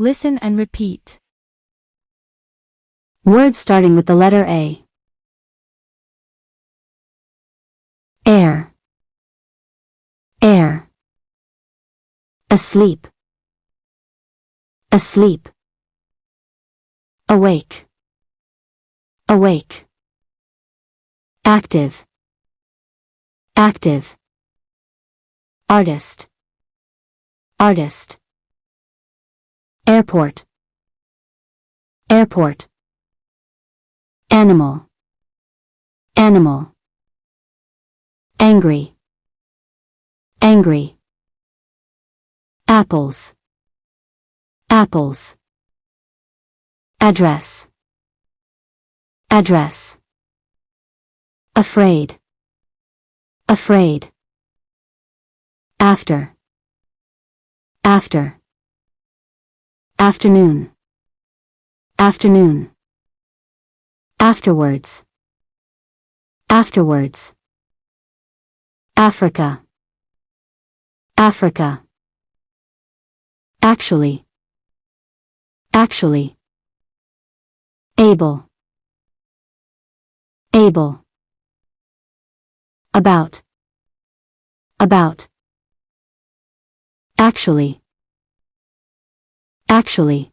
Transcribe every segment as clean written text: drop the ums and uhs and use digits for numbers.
Listen and repeat. Words starting with the letter A. Air. Air. Asleep. Asleep. Awake. Awake. Active. Active. Artist. Artist. Airport. Airport. Animal. Animal. Angry. Angry. Apples. Apples. Address. Address. Afraid. Afraid. After. After. Afternoon. Afternoon. Afterwards. Afterwards. Africa. Africa. Actually. Actually. Able. Able. About. About. Actually. Actually.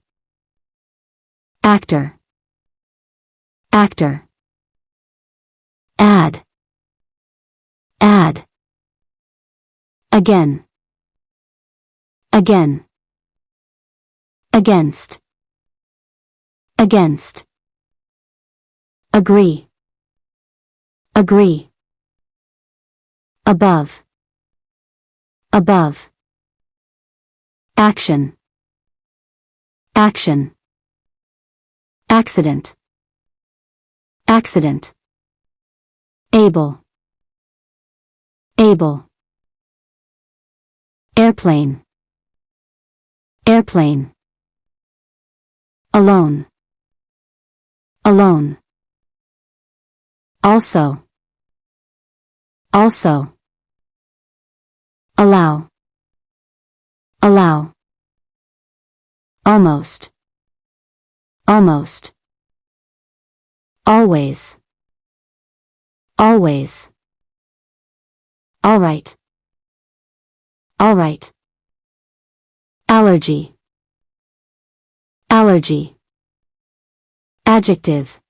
Actor. Actor. Add. Add. Again. Again. Against. Against. Agree. Agree. Above. Above. Action. Action. Accident. Accident. Able. Able. Airplane. Airplane. Alone. Alone. Also. Also. Allow. Allow. Almost. Almost. Always. Always. All right. All right. Allergy. Allergy. Adjective.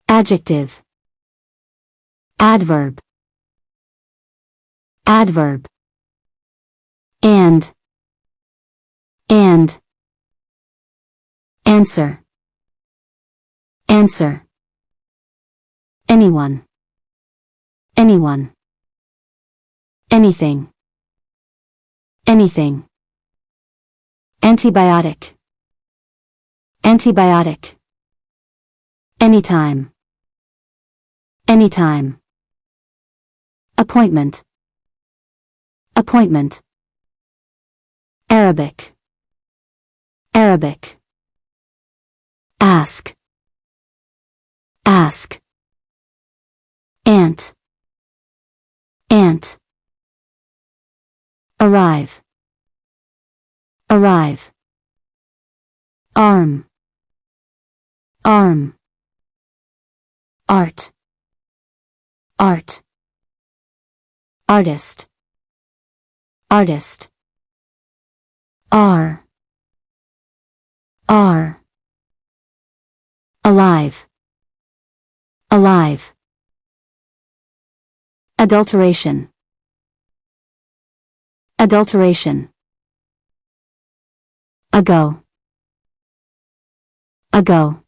Adjective. Adverb. Adverb. And. Answer. Answer. Anyone. Anyone. Anything. Anything. Antibiotic. Antibiotic. Anytime. Anytime. Appointment. Appointment. Arabic. Arabic. Ask. Ask. Ant. Ant. Arrive. Arrive. Arm. Arm. Art. Art. Artist. Artist. R. R. Alive. Alive. Adulteration. Adulteration. Ago. Ago.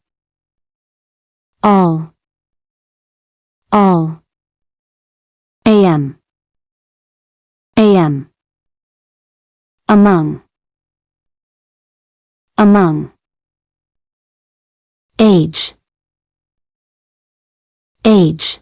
All. All. AM. AM. Among. Among. Age. Age.